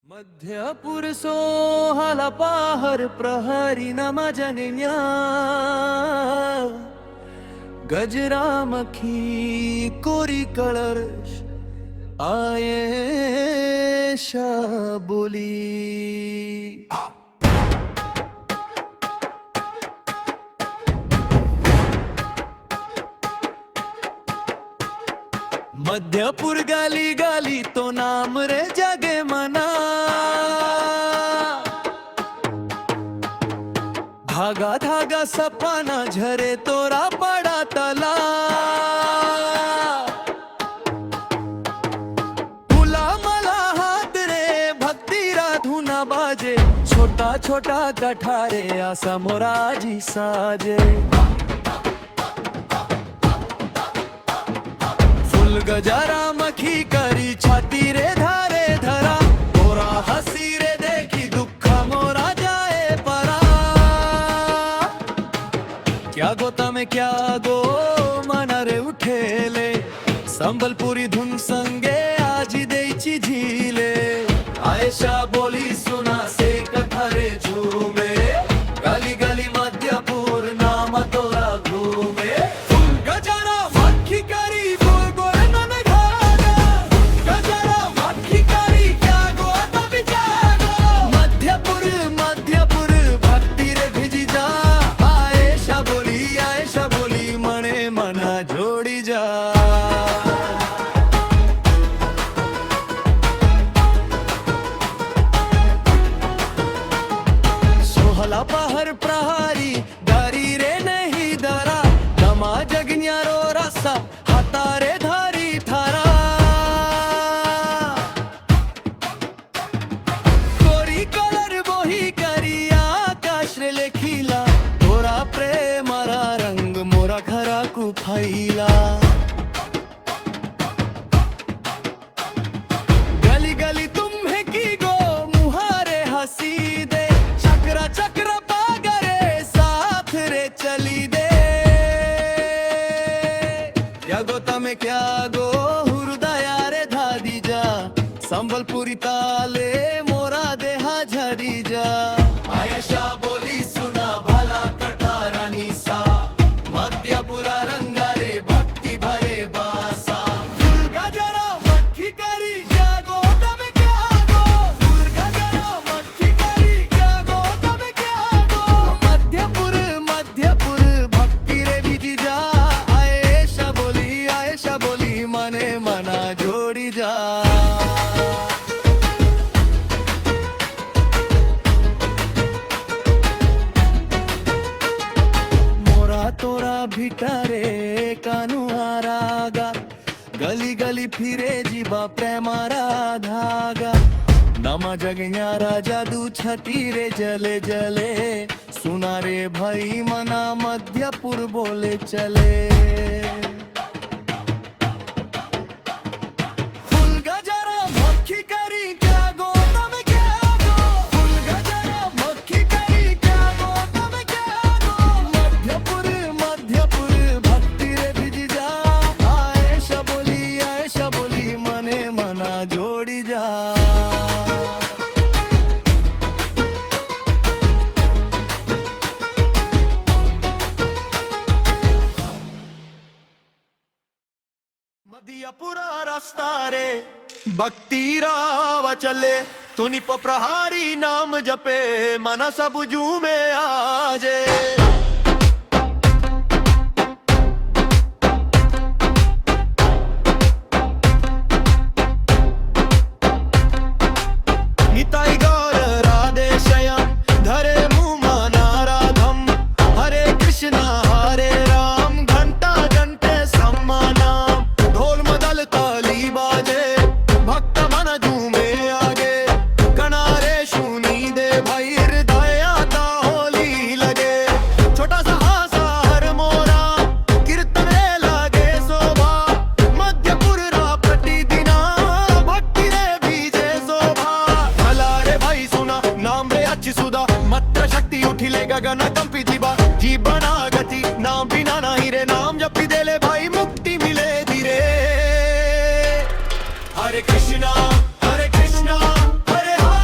मध्यपुर सोहाला पाहर प्रहरी नमजन्या गजरा मखी कोरी कलर आयेशा बोली। मध्यपुर गाली गाली तो नाम रे जगे मना, धागा धागा सपना झरे तोरा पड़ा तला। तुला मला हात रे भक्तीरा धुना बाजे, छोटा छोटा कठारे आसा मोराजी साजे। गजरा मखी करी छाती रे धारे धरा, मोरा हसी रे देखी दुख मोरा जाए परा। क्या गो तमे क्या गो मना रे उठेले, संबलपुरी धुन संगे आज देची झीले। आयशा बोली सुना से कथारे झूमे, गली गली मध्यपुर नाम तोरा घूमे। गजरा मखी करी जोड़ी जा। सोहला पहर प्रहारी दारी रे नहीं दरा, दमा जगन्या रो रसा हातारे धारी थारा। कोरी कलर बोही करी आकाश रे लेखिला, तोरा प्रेमरा रंग मोरा खरा कु फैला। गली गली तुम्हें की गो मुहारे हसी दे, चक्रा चक्रा पागरे साथ रे चली दे। क्या गो तमे क्या गो हृदया रे धादी जा, संबलपुरी ताले मोरा देहा झरी जा। आयशा बोली सुना भला कटारानी सा, मध्यपुरा रंगा रे भक्ति भरे बासा। गजरा मखी करी जागो तमे क्या गो, गजरा मखी करी जागो तमे क्या गो। मध्यपुर मध्यपुर भक्ति रे बीती जा, आयशा बोली मने मना जोड़ी जा। तोरा भिटारे कानू आरागा, गली गली फिरे जीवा प्रेमारा धागा। नमा जगन्यारा जादू छती रे जले जले, सुना रे भाई मना मध्यपुर बोले चले। फुल गजरा मक्खी करी क्या गो तमे क्या गो, फुल गजरा मक्खी करी क्या गो तमे क्या गो। मध्यपुर भक्ति रे भिजी जा, आयशा बोली मने मना जोड़ी जा। मध्यपुरा रास्ता रे भक्ति राव चले, तुनि प्रहारी नाम जपे मना सब झूमे आजे। गगन कंपी जीवना गति नाम बिना नहीं रे, नाम जपी देले भाई मुक्ति मिले धीरे। हरे कृष्णा हरे कृष्णा हरे हरे।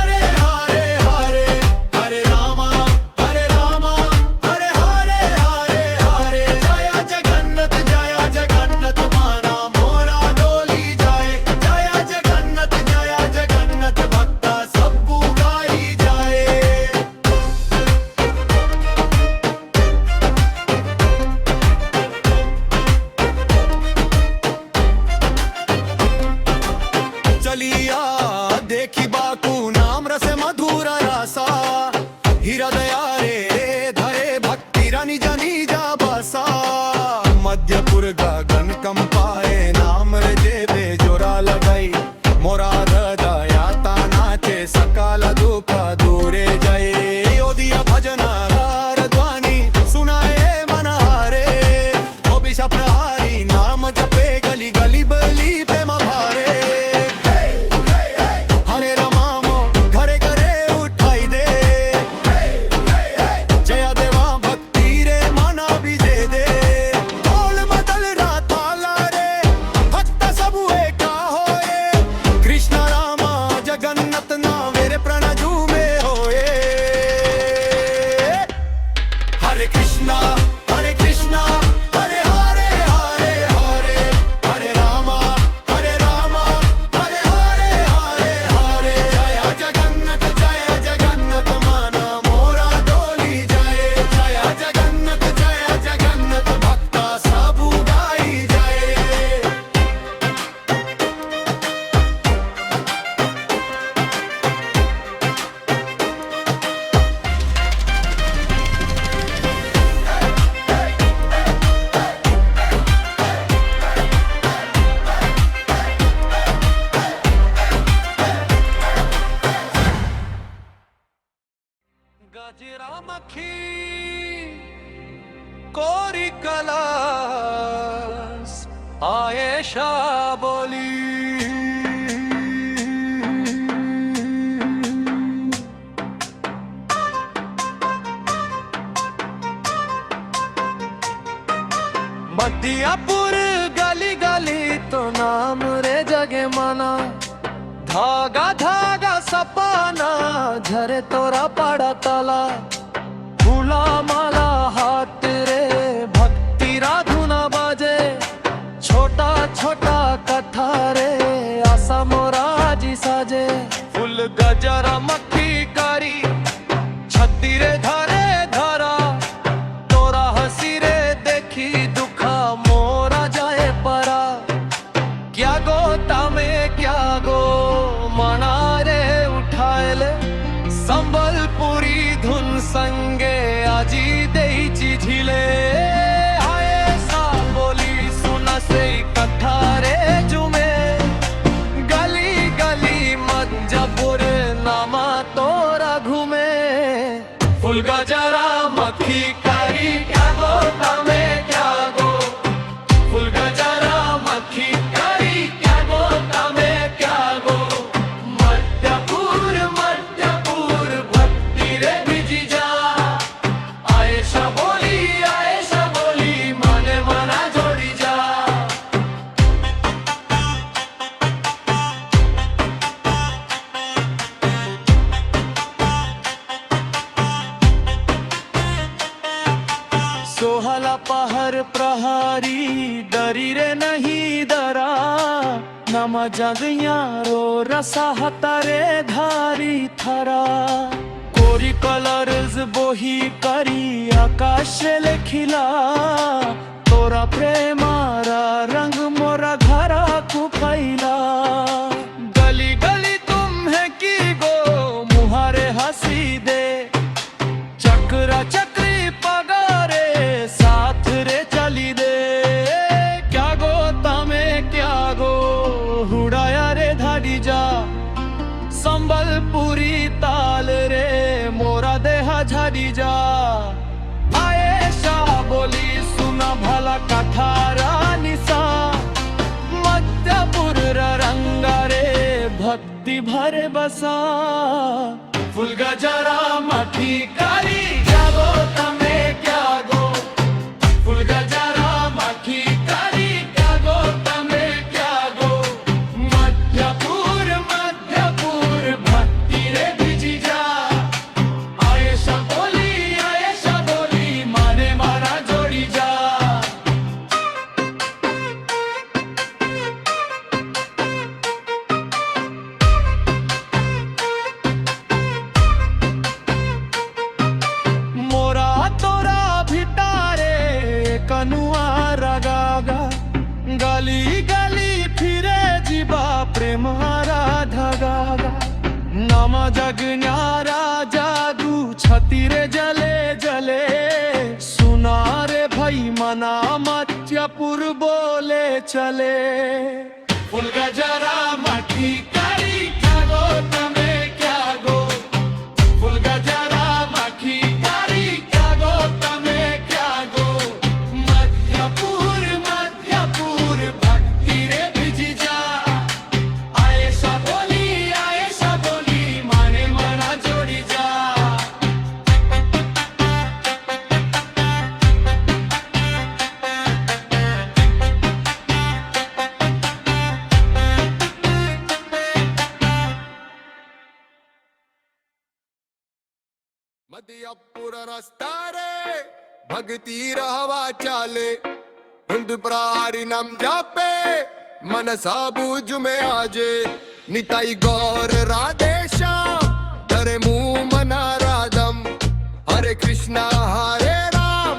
गजरा मक्खी कोरी कलास आयशा बोली मदियापुर गली गली तो नाम रे जगे माना धागा धागा सपना झरे तोरा पड़ा तला फूला माला हाथ रे भक्ति राधुना बाजे छोटा छोटा कथा रे आशा मोरा जी साजे फूल गजरा मक्खी कारी छत्ती रे धरे धरा तोरा हसी रे देखी दुखा मोरा जाए परा क्या गोता में क्या गो मना रे उठाएले संबलपुरी धुन संगे आजी देईची झिले आयशा बोली सुना से कथा रे जुमे गली गली मंजपुर नामा तोरा घूमे फूल गजरा मक्खी कारी क्या गोता में क्या गो फूल गजरा मक्खी कारी क्या गोता में क्या गो मध्यपुर भक्ति रे भिजी जा आयशा बोली माने मना जोड़ी जा सोहला पहर प्रहारी डरी रे नहीं डरा नम जगिया रो रसा हतारे धारी थरा कोरी कलर्स बोही करी आकाश ले खिला तोरा प्रेमारा रंग मोरा घरा कुपैला गली गली तुम्हें की गो मुहारे हंसी दे चक्रा चक्री पगारे साथ रे चली दे क्या गोता में क्या गो हुड़ाया रे धाड़ी जा संबलपुरी ताल रे मोरा देहा झाड़ी जा आयशा बोली सुना भला कथारा निशा मध्यपुर रंगा रे भक्ति भरे बसा फूल गजरा मक्खी कारी क्या गोता में क्या गो फूल गजरा मक्खी कारी क्या गोता में क्या गो मध्यपुर भक्ति रे भिजी जा आयशा बोली माने मारा जोड़ी जा मोरा तोरा भिटारे कनुआ रगागा गली गली फिरे जीवा प्रेम राधा गागा नम जग न्यारा जादू छती रे जले जले सुना रे भाई मना मत्यपुर बोले चले फूल गजरा मक्खी कारी क्या गोता में क्या गो फूल गजरा मक्खी कारी क्या गोता में क्या गो मध्यपुर भक्ति रे भिजी जा आयशा बोली माने मना जोड़ी जा मदियापुर रस्ता रे भक्ति रहवा चाले हिंद प्रहारी नाम जापे मन साबूज में आजे निताई गौर राधे श्याम हरे मुंह मना राधम हरे कृष्णा हरे राम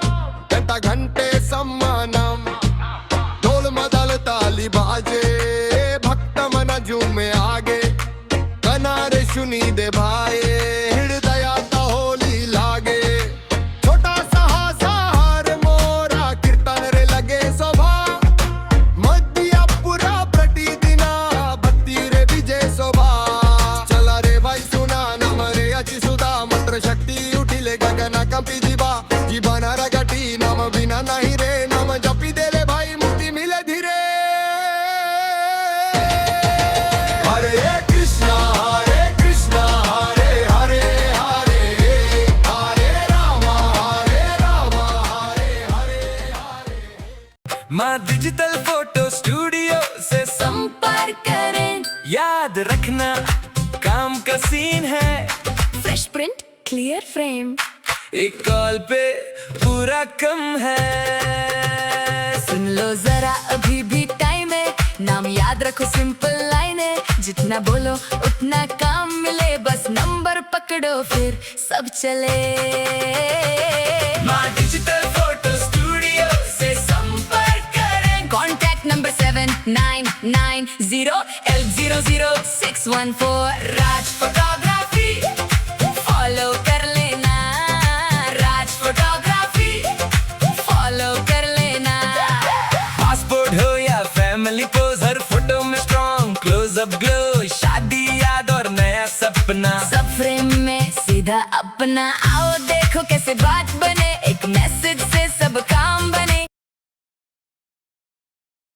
घंटा घंटे सम्मानम ढोल मदल ताली बाजे भक्त मन झूमे आगे कनारे सुनी दे भाई हृदया होली लागे छोटा सा हार मोरा कीर्तन रे लगे शोभा मदियापुरा प्रतिदिना भक्ति रे विजय शोभा चला रे भाई सुना नम रे अचि सुधा मंत्र शक्ति उठिले माँ डिजिटल फोटो स्टूडियो से संपर्क करें। याद रखना काम का सीन है, फ्रेश प्रिंट क्लियर फ्रेम, एक कॉल पे पूरा कम है। सुन लो जरा अभी भी टाइम है, नाम याद रखो सिंपल लाइन है, जितना बोलो उतना काम मिले, बस नंबर पकड़ो फिर सब चले। माँ डिजिटल फोटो स्टूडियो से संपर्क करें। Contact number 7990L00614। राज फोटोग्राफी फॉलो कर लेना, राज फोटोग्राफी फॉलो कर लेना। पासपोर्ट हो या फैमिली पोज, हर फोटो में स्ट्रॉन्ग क्लोजअप ग्लो, शादी याद और नया सपना, सब फ्रेम में सीधा अपना आओ